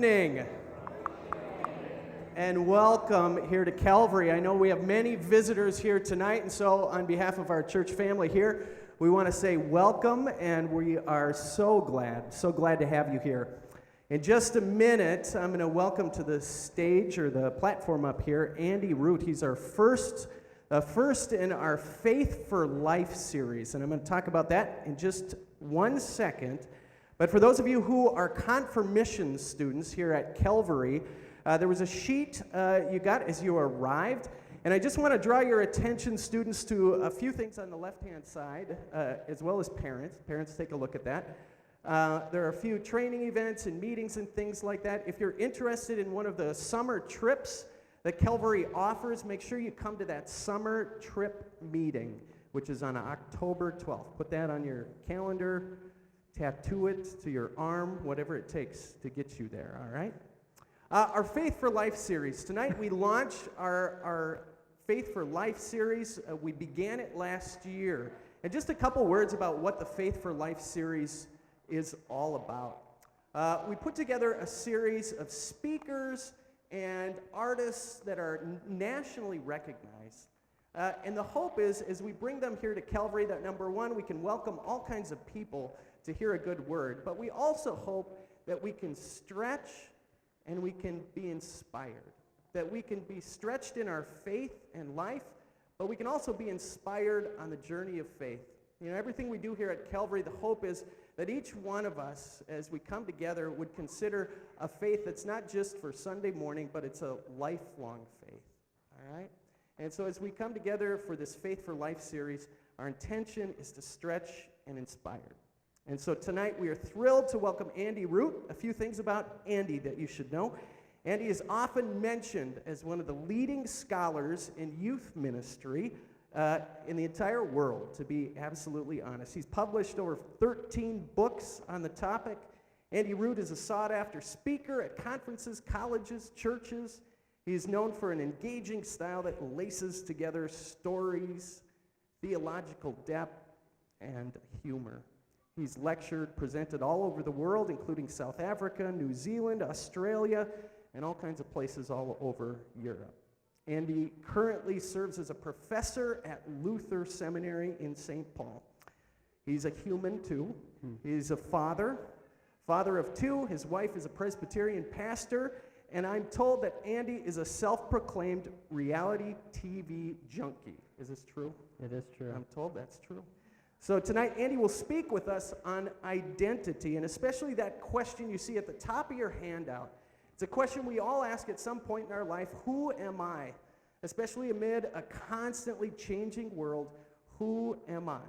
evening and welcome here to Calvary. I know we have many visitors here tonight, and so on behalf of our church family here, we want to say welcome, and we are so glad to have you here. In just a minute, I'm going to welcome to the stage or the platform up here Andy Root. He's our first in our Faith for Life series, and I'm going to talk about that in just 1 second. But for those of you who are confirmation students here at Calvary, there was a sheet you got as you arrived, and I just want to draw your attention, students, to a few things on the left-hand side, as well as parents. Parents, take a look at that. There are a few training events and meetings and things like that. If you're interested in one of the summer trips that Calvary offers, make sure you come to that summer trip meeting, which is on October 12th. Put that on your calendar. Tattoo it to your arm, whatever it takes to get you there, all right? Our Faith for Life series. Tonight we launch our Faith for Life series. We began it last year. And just a couple words about what the Faith for Life series is all about. We put together a series of speakers and artists that are nationally recognized. And the hope is, as we bring them here to Calvary, that number one, we can welcome all kinds of people to hear a good word, but we also hope that we can stretch and we can be inspired, that we can be stretched in our faith and life, but we can also be inspired on the journey of faith. You know, everything we do here at Calvary, the hope is that each one of us, as we come together, would consider a faith that's not just for Sunday morning, but it's a lifelong faith, all right? And so as we come together for this Faith for Life series, our intention is to stretch and inspire. And so tonight we are thrilled to welcome Andy Root. A few things about Andy that you should know. Andy is often mentioned as one of the leading scholars in youth ministry in the entire world, to be absolutely honest. He's published over 13 books on the topic. Andy Root is a sought-after speaker at conferences, colleges, churches. He is known for an engaging style that laces together stories, theological depth, and humor. He's lectured, presented all over the world, including South Africa, New Zealand, Australia, and all kinds of places all over Europe. Andy currently serves as a professor at Lutheran Seminary in St. Paul. He's a human, too. He's a father of two. His wife is a Presbyterian pastor, and I'm told that Andy is a self-proclaimed reality TV junkie. Is this true? It is true. I'm told that's true. So tonight, Andy will speak with us on identity, and especially that question you see at the top of your handout. It's a question we all ask at some point in our life: who am I? Especially amid a constantly changing world, who am I?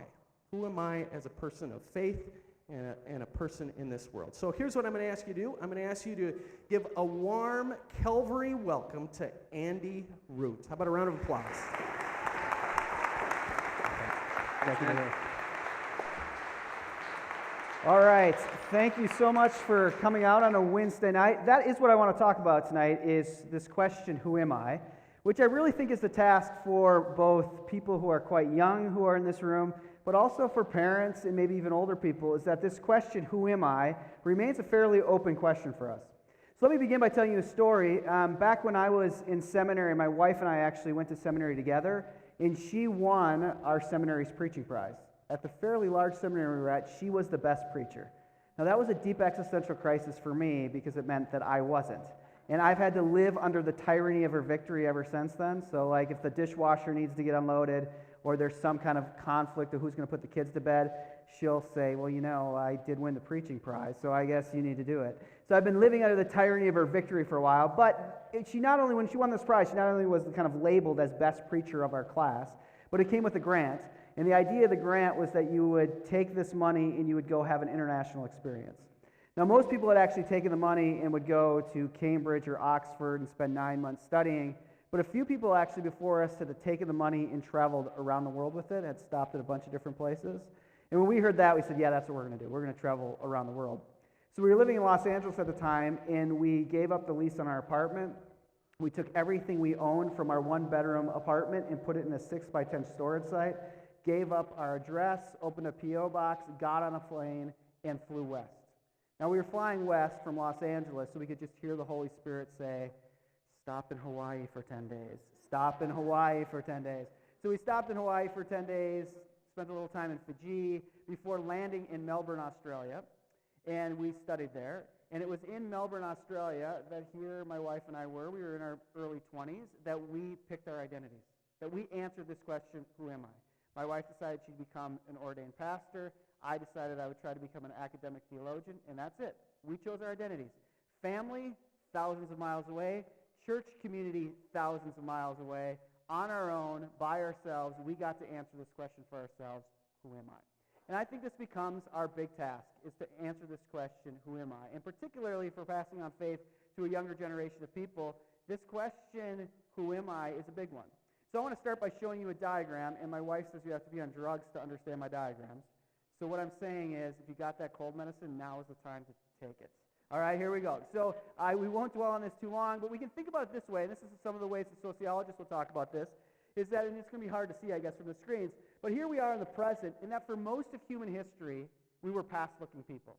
Who am I as a person of faith and a person in this world? So here's what I'm going to ask you to do. I'm going to ask you to give a warm Calvary welcome to Andy Root. How about a round of applause? Thank you. All right, thank you so much for coming out on a Wednesday night. That is what I want to talk about tonight, is this question, who am I? Which I really think is the task for both people who are quite young who are in this room, but also for parents and maybe even older people, is that this question, who am I, remains a fairly open question for us. So let me begin by telling you a story. Back when I was in seminary, my wife and I actually went to seminary together, and she won our seminary's preaching prize. At the fairly large seminary we were at, she was the best preacher. Now that was a deep existential crisis for me because it meant that I wasn't. And I've had to live under the tyranny of her victory ever since then. So like if the dishwasher needs to get unloaded or there's some kind of conflict of who's going to put the kids to bed, she'll say, well, you know, I did win the preaching prize, so I guess you need to do it. So I've been living under the tyranny of her victory for a while. But when she won this prize, she not only was kind of labeled as best preacher of our class, but it came with a grant. And the idea of the grant was that you would take this money and you would go have an international experience. Now, most people had actually taken the money and would go to Cambridge or Oxford and spend 9 months studying, but a few people actually before us had taken the money and traveled around the world with it, had stopped at a bunch of different places. And when we heard that, we said, yeah, that's what we're going to do. We're going to travel around the world. So we were living in Los Angeles at the time, and we gave up the lease on our apartment. We took everything we owned from our one-bedroom apartment and put it in a 6x10 storage site, gave up our address, opened a P.O. box, got on a plane, and flew west. Now, we were flying west from Los Angeles, so we could just hear the Holy Spirit say, stop in Hawaii for 10 days. Stop in Hawaii for 10 days. So we stopped in Hawaii for 10 days, spent a little time in Fiji before landing in Melbourne, Australia, and we studied there. And it was in Melbourne, Australia, that here my wife and I were. We were in our early 20s, that we picked our identities, that we answered this question, who am I? My wife decided she'd become an ordained pastor. I decided I would try to become an academic theologian, and that's it. We chose our identities. Family, thousands of miles away. Church community, thousands of miles away. On our own, by ourselves, we got to answer this question for ourselves, who am I? And I think this becomes our big task, is to answer this question, who am I? And particularly for passing on faith to a younger generation of people, this question, who am I, is a big one. So I want to start by showing you a diagram, and my wife says you have to be on drugs to understand my diagrams. So what I'm saying is, if you got that cold medicine, now is the time to take it. All right, here we go. So we won't dwell on this too long, but we can think about it this way, and this is some of the ways that sociologists will talk about this, is that, and it's going to be hard to see, I guess, from the screens, but here we are in the present, and that for most of human history, we were past-looking people.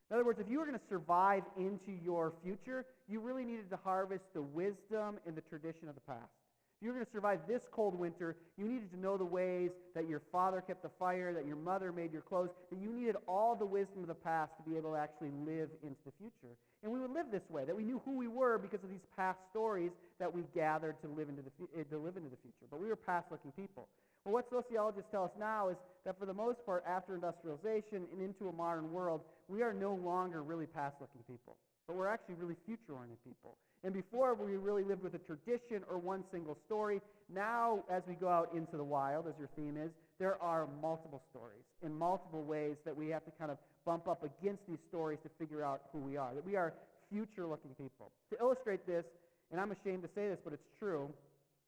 In other words, if you were going to survive into your future, you really needed to harvest the wisdom and the tradition of the past. If you were going to survive this cold winter, you needed to know the ways that your father kept the fire, that your mother made your clothes, that you needed all the wisdom of the past to be able to actually live into the future. And we would live this way, that we knew who we were because of these past stories that we gathered to live into the future. But we were past-looking people. Well, what sociologists tell us now is that for the most part, after industrialization and into a modern world, we are no longer really past-looking people, but we're actually really future-oriented people. And before, we really lived with a tradition or one single story. Now, as we go out into the wild, as your theme is, there are multiple stories in multiple ways that we have to kind of bump up against these stories to figure out who we are, that we are future-looking people. To illustrate this, and I'm ashamed to say this, but it's true,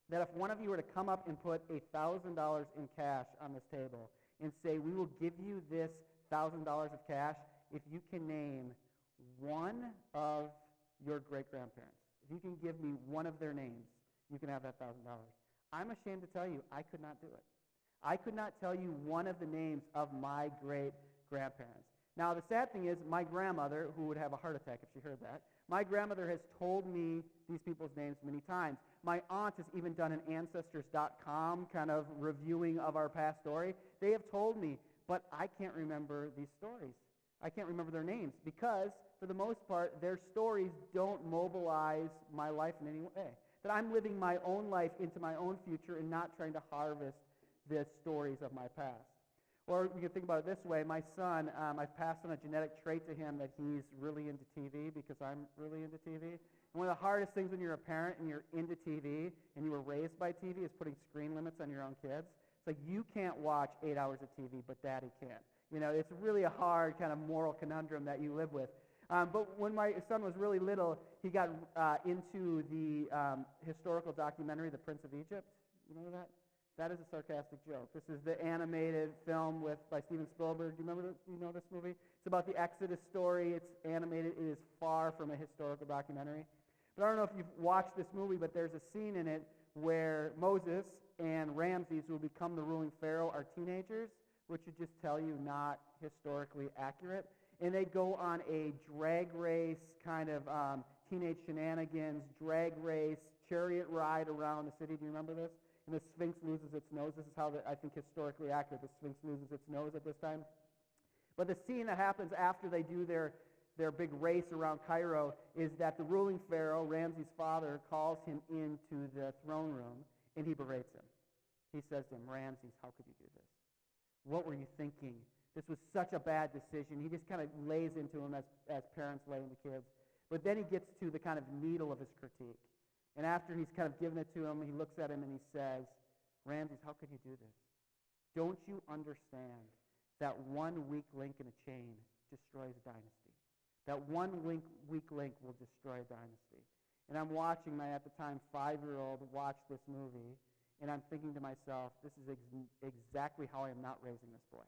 that if one of you were to come up and put $1,000 in cash on this table and say, we will give you this $1,000 of cash if you can name one of your great-grandparents. If you can give me one of their names, you can have that $1,000. I'm ashamed to tell you, I could not do it. I could not tell you one of the names of my great-grandparents. Now, the sad thing is, my grandmother, who would have a heart attack if she heard that, my grandmother has told me these people's names many times. My aunt has even done an Ancestors.com kind of reviewing of our past story. They have told me, but I can't remember these stories. I can't remember their names because, for the most part, their stories don't mobilize my life in any way. That I'm living my own life into my own future and not trying to harvest the stories of my past. Or we can think about it this way. My son, I've passed on a genetic trait to him that he's really into TV because I'm really into TV. And one of the hardest things when you're a parent and you're into TV and you were raised by TV is putting screen limits on your own kids. It's like you can't watch 8 hours of TV, but Daddy can. You know, it's really a hard kind of moral conundrum that you live with. But when my son was really little, he got into the historical documentary, The Prince of Egypt. You remember that? That is a sarcastic joke. This is the animated film by Steven Spielberg. Do you know this movie? It's about the Exodus story. It's animated. It is far from a historical documentary. But I don't know if you've watched this movie, but there's a scene in it where Moses and Ramses, who will become the ruling pharaoh, are teenagers, which should just tell you not historically accurate. And they go on a drag race, kind of teenage shenanigans, drag race, chariot ride around the city. Do you remember this? And the Sphinx loses its nose. This is how I think historically accurate the Sphinx loses its nose at this time. But the scene that happens after they do their big race around Cairo is that the ruling pharaoh, Ramses' father, calls him into the throne room and he berates him. He says to him, Ramses, how could you do this? What were you thinking? This was such a bad decision. He just kind of lays into him as parents lay into kids. But then he gets to the kind of needle of his critique. And after he's kind of given it to him, he looks at him and he says, Ramses, how could you do this? Don't you understand that one weak link in a chain destroys a dynasty? That one weak link will destroy a dynasty. And I'm watching my, at the time, 5-year-old watch this movie, and I'm thinking to myself, this is exactly how I am not raising this boy.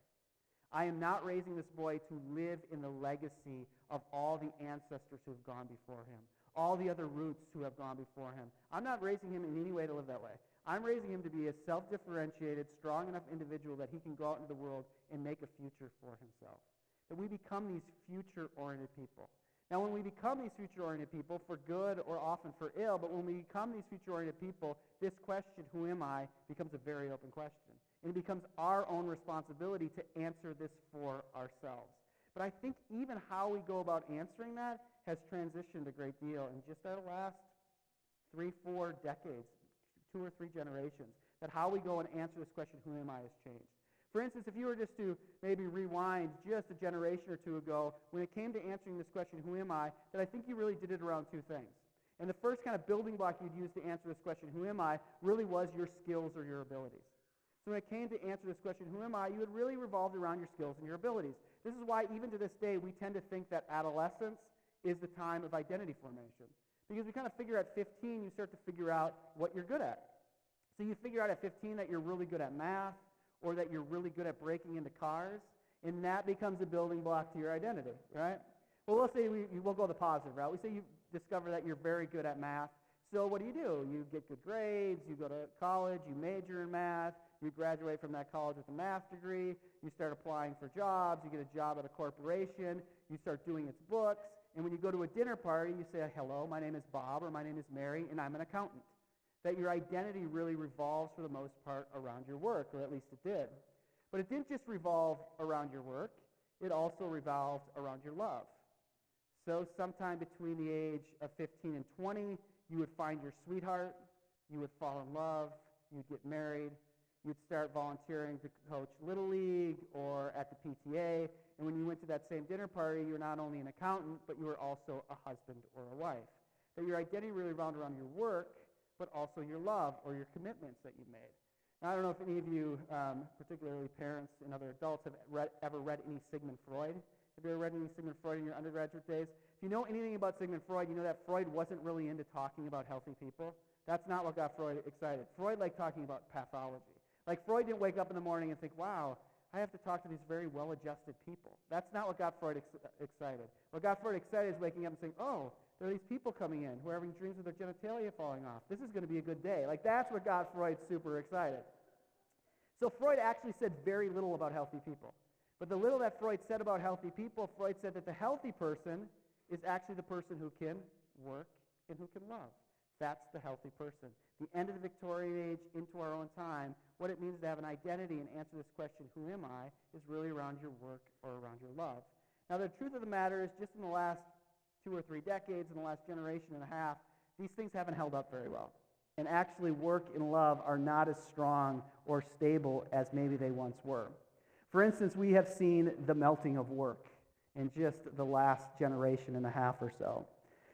I am not raising this boy to live in the legacy of all the ancestors who have gone before him, all the other roots who have gone before him. I'm not raising him in any way to live that way. I'm raising him to be a self-differentiated, strong enough individual that he can go out into the world and make a future for himself. that we become these future-oriented people. Now, when we become these future-oriented people, for good or often for ill, but when we become these future-oriented people, this question, who am I, becomes a very open question. And it becomes our own responsibility to answer this for ourselves. But I think even how we go about answering that has transitioned a great deal in just our last 3-4 decades, 2 or 3 generations, that how we go and answer this question, who am I, has changed. For instance, if you were just to maybe rewind just a generation or two ago, when it came to answering this question, who am I, that I think you really did it around 2 things. And the first kind of building block you'd use to answer this question, who am I, really was your skills or your abilities. So when it came to answer this question, who am I, you had really revolved around your skills and your abilities. This is why even to this day we tend to think that adolescence is the time of identity formation. Because we kind of figure at 15 you start to figure out what you're good at. So you figure out at 15 that you're really good at math, or that you're really good at breaking into cars, and that becomes a building block to your identity, right? Well, let's say we'll go the positive route. We say you discover that you're very good at math. So what do? You get good grades, you go to college, you major in math, you graduate from that college with a math degree, you start applying for jobs, you get a job at a corporation, you start doing its books, and when you go to a dinner party, you say, hello, my name is Bob, or my name is Mary, and I'm an accountant. That your identity really revolves for the most part around your work, or at least it did. But it didn't just revolve around your work, it also revolved around your love. So sometime between the age of 15 and 20, you would find your sweetheart, you would fall in love, you'd get married, you'd start volunteering to coach Little League or at the PTA, and when you went to that same dinner party, you were not only an accountant, but you were also a husband or a wife. That your identity really revolved around your work, but also your love or your commitments that you made. Now, I don't know if any of you, particularly parents and other adults, have ever read any Sigmund Freud. Have you ever read any Sigmund Freud in your undergraduate days? If you know anything about Sigmund Freud, you know that Freud wasn't really into talking about healthy people. That's not what got Freud excited. Freud liked talking about pathology. Like, Freud didn't wake up in the morning and think, wow, I have to talk to these very well-adjusted people. That's not what got Freud excited. What got Freud excited is waking up and saying, oh, there are these people coming in who are having dreams of their genitalia falling off. This is going to be a good day. Like, that's what got Freud super excited. So Freud actually said very little about healthy people. But the little that Freud said about healthy people, Freud said that the healthy person is actually the person who can work and who can love. That's the healthy person. The end of the Victorian age into our own time, what it means to have an identity and answer this question, who am I, is really around your work or around your love. Now, the truth of the matter is, just in the last 2 or 3 decades, in the last generation and a half, these things haven't held up very well. And actually, work and love are not as strong or stable as maybe they once were. For instance, we have seen the melting of work in just the last generation and a half or so.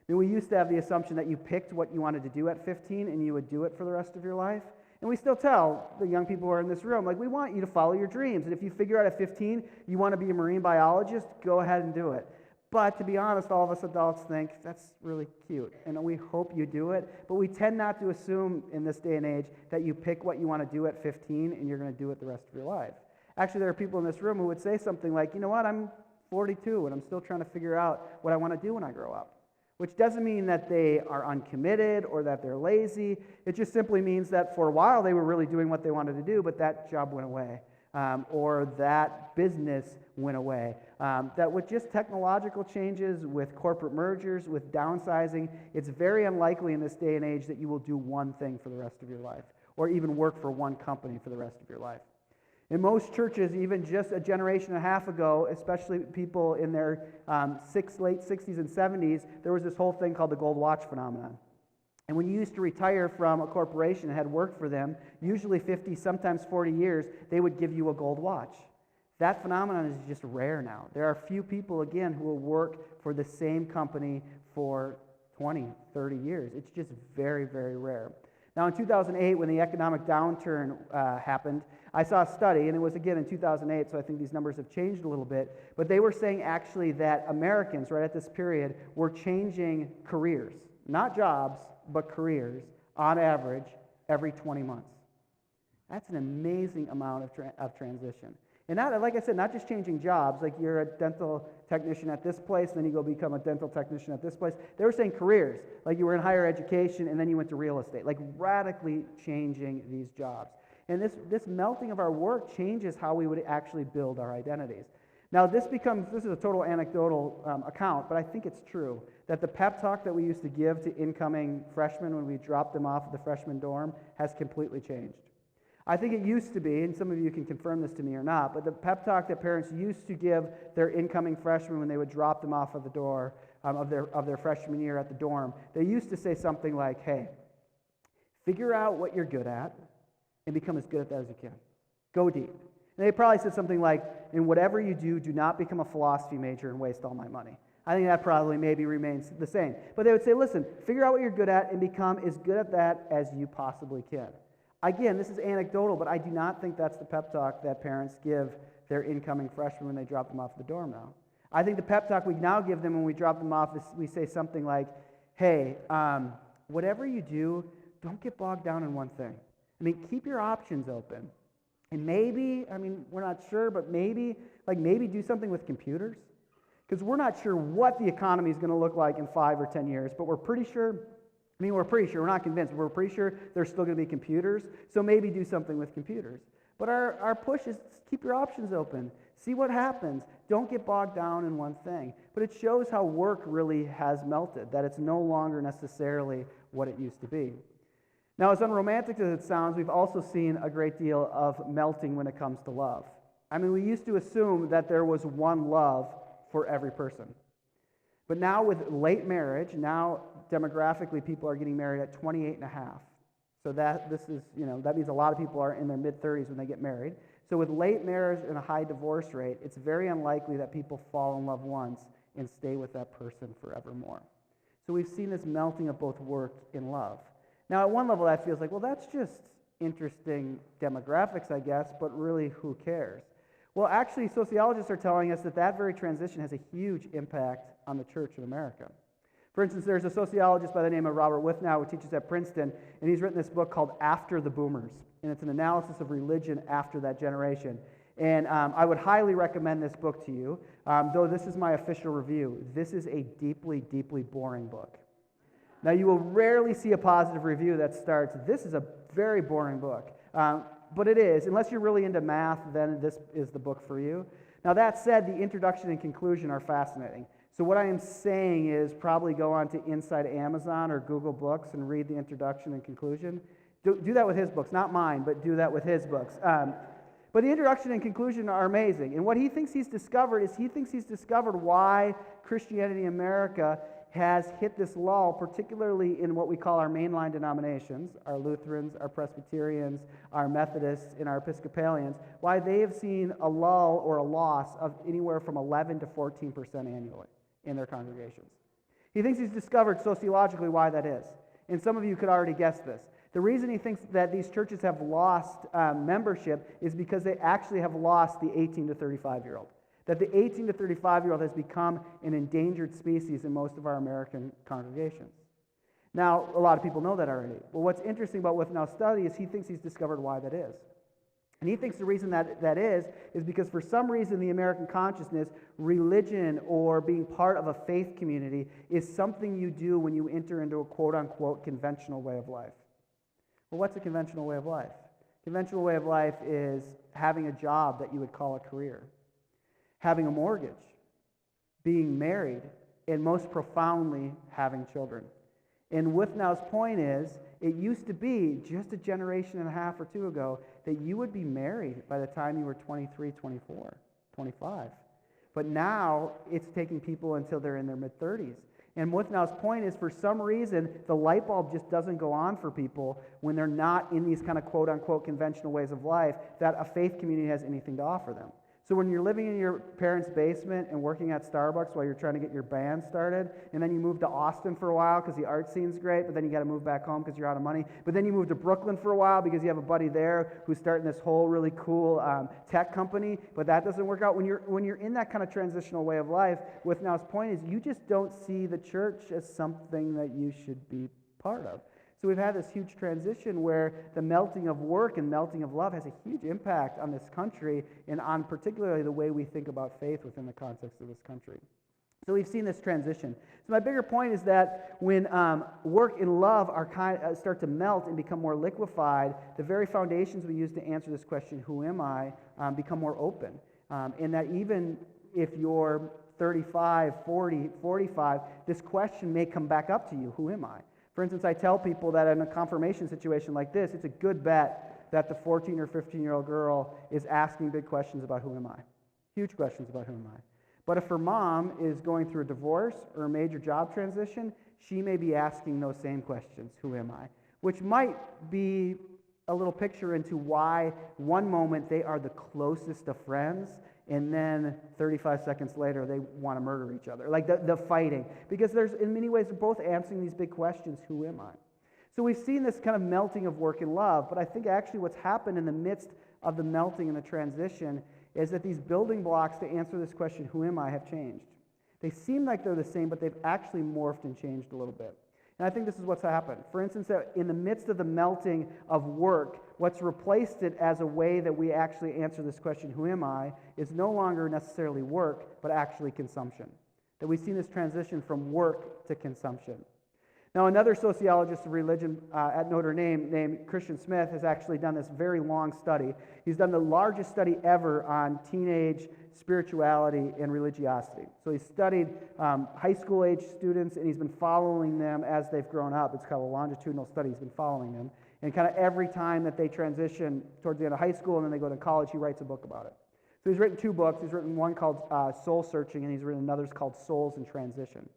I mean, we used to have the assumption that you picked what you wanted to do at 15 and you would do it for the rest of your life. And we still tell the young people who are in this room, like, we want you to follow your dreams. And if you figure out at 15 you want to be a marine biologist, go ahead and do it. But to be honest, all of us adults think that's really cute, and we hope you do it. But we tend not to assume in this day and age that you pick what you want to do at 15 and you're going to do it the rest of your life. Actually, there are people in this room who would say something like, you know what, I'm 42 and I'm still trying to figure out what I want to do when I grow up. Which doesn't mean that they are uncommitted or that they're lazy. It just simply means that for a while they were really doing what they wanted to do, but that job went away. Or that business went away. That with just technological changes, with corporate mergers, with downsizing, it's very unlikely in this day and age that you will do one thing for the rest of your life, or even work for one company for the rest of your life. In most churches, even just a generation and a half ago, especially people in their late 60s and 70s, there was this whole thing called the gold watch phenomenon. And when you used to retire from a corporation and had worked for them, usually 50, sometimes 40 years, they would give you a gold watch. That phenomenon is just rare now. There are few people, again, who will work for the same company for 20, 30 years. It's just very, very rare. Now, in 2008, when the economic downturn happened, I saw a study, and it was again in 2008, so I think these numbers have changed a little bit, but they were saying actually that Americans, right at this period, were changing careers. Not jobs, but careers, on average, every 20 months. That's an amazing amount of transition. And not, like I said, not just changing jobs, like you're a dental technician at this place, then you go become a dental technician at this place. They were saying careers, like you were in higher education and then you went to real estate, like radically changing these jobs. And this melting of our work changes how we would actually build our identities. Now, this is a total anecdotal account, but I think it's true, that the pep talk that we used to give to incoming freshmen when we dropped them off at the freshman dorm has completely changed. I think it used to be, and some of you can confirm this to me or not, but the pep talk that parents used to give their incoming freshmen when they would drop them off at the door of their freshman year at the dorm, they used to say something like, hey, figure out what you're good at and become as good at that as you can. Go deep. And they probably said something like, in whatever you do, do not become a philosophy major and waste all my money. I think that probably maybe remains the same. But they would say, listen, figure out what you're good at and become as good at that as you possibly can. Again, this is anecdotal, but I do not think that's the pep talk that parents give their incoming freshmen when they drop them off at the dorm now. I think the pep talk we now give them when we drop them off is we say something like, hey, whatever you do, don't get bogged down in one thing. I mean, keep your options open. And maybe, we're not sure, but maybe do something with computers. Because we're not sure what the economy is going to look like in 5 or 10 years, but we're pretty sure, we're not convinced, we're pretty sure there's still going to be computers, so maybe do something with computers. But our push is keep your options open. See what happens. Don't get bogged down in one thing. But it shows how work really has melted, that it's no longer necessarily what it used to be. Now, as unromantic as it sounds, we've also seen a great deal of melting when it comes to love. We used to assume that there was one love for every person. But now with late marriage, now demographically people are getting married at 28 and a half. So that means a lot of people are in their mid-30s when they get married. So with late marriage and a high divorce rate, it's very unlikely that people fall in love once and stay with that person forevermore. So we've seen this melting of both work and love. Now, at one level, that feels like, well, that's just interesting demographics, I guess, but really, who cares? Well, actually, sociologists are telling us that that very transition has a huge impact on the church in America. For instance, there's a sociologist by the name of Robert Withnow who teaches at Princeton, and he's written this book called After the Boomers, and it's an analysis of religion after that generation. And I would highly recommend this book to you, though this is my official review. This is a deeply, deeply boring book. Now, you will rarely see a positive review that starts, this is a very boring book. But it is. Unless you're really into math, then this is the book for you. Now, that said, the introduction and conclusion are fascinating. So what I am saying is probably go on to Inside Amazon or Google Books and read the introduction and conclusion. Do that with his books. Not mine, but do that with his books. But the introduction and conclusion are amazing. And what he thinks he's discovered why Christianity in America has hit this lull, particularly in what we call our mainline denominations, our Lutherans, our Presbyterians, our Methodists, and our Episcopalians, why they have seen a lull or a loss of anywhere from 11 to 14% annually in their congregations. He thinks he's discovered sociologically why that is. And some of you could already guess this. The reason he thinks that these churches have lost membership is because they actually have lost the 18 to 35-year-old. That the 18 to 35-year-old has become an endangered species in most of our American congregations. Now, a lot of people know that already. Well, what's interesting about Withnow's study is he thinks he's discovered why that is. And he thinks the reason that is because for some reason in the American consciousness, religion or being part of a faith community is something you do when you enter into a quote-unquote conventional way of life. Well, what's a conventional way of life? Conventional way of life is having a job that you would call a career, having a mortgage, being married, and most profoundly, having children. And Withnow's point is, it used to be just a generation and a half or two ago that you would be married by the time you were 23, 24, 25. But now it's taking people until they're in their mid-30s. And Withnow's point is, for some reason, the light bulb just doesn't go on for people when they're not in these kind of quote-unquote conventional ways of life, that a faith community has anything to offer them. So when you're living in your parents' basement and working at Starbucks while you're trying to get your band started, and then you move to Austin for a while because the art scene's great, but then you got to move back home because you're out of money. But then you move to Brooklyn for a while because you have a buddy there who's starting this whole really cool tech company, but that doesn't work out. When you're in that kind of transitional way of life, Withnow's point is you just don't see the church as something that you should be part of. So we've had this huge transition where the melting of work and melting of love has a huge impact on this country and on particularly the way we think about faith within the context of this country. So we've seen this transition. So my bigger point is that when work and love are start to melt and become more liquefied, the very foundations we use to answer this question, who am I, become more open. And that even if you're 35, 40, 45, this question may come back up to you. Who am I? For instance, I tell people that in a confirmation situation like this, it's a good bet that the 14 or 15-year-old girl is asking big questions about who am I? Huge questions about who am I? But if her mom is going through a divorce or a major job transition, she may be asking those same questions, who am I? Which might be a little picture into why one moment they are the closest of friends, and then 35 seconds later they want to murder each other. Like the fighting. Because there's, in many ways, they're both answering these big questions, who am I? So we've seen this kind of melting of work and love, but I think actually what's happened in the midst of the melting and the transition is that these building blocks to answer this question, who am I, have changed. They seem like they're the same, but they've actually morphed and changed a little bit. And I think this is what's happened. For instance, in the midst of the melting of work, what's replaced it as a way that we actually answer this question, who am I, is no longer necessarily work, but actually consumption. That we've seen this transition from work to consumption. Now, another sociologist of religion at Notre Dame named Christian Smith has actually done this very long study. He's done the largest study ever on teenage spirituality and religiosity. So he's studied high school age students, and he's been following them as they've grown up. It's kind of a longitudinal study. He's been following them. And kind of every time that they transition towards the end of high school and then they go to college, he writes a book about it. So he's written 2 books. He's written one called Soul Searching, and he's written another called Souls in Transition.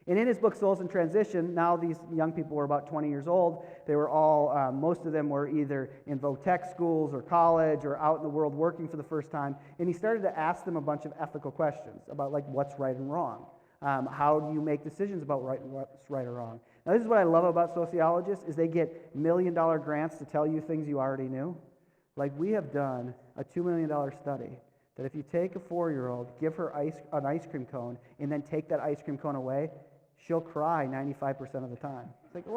And in his book, Souls in Transition, now these young people were about 20 years old. They were all, most of them were either in vo-tech schools or college or out in the world working for the first time. And he started to ask them a bunch of ethical questions about, like, what's right and wrong? How do you make decisions about what's right or wrong? Now, this is what I love about sociologists, is they get $1 million grants to tell you things you already knew. Like, we have done a $2 million study that if you take a 4-year-old, give her an ice cream cone, and then take that ice cream cone away, she'll cry 95% of the time. It's like, wow.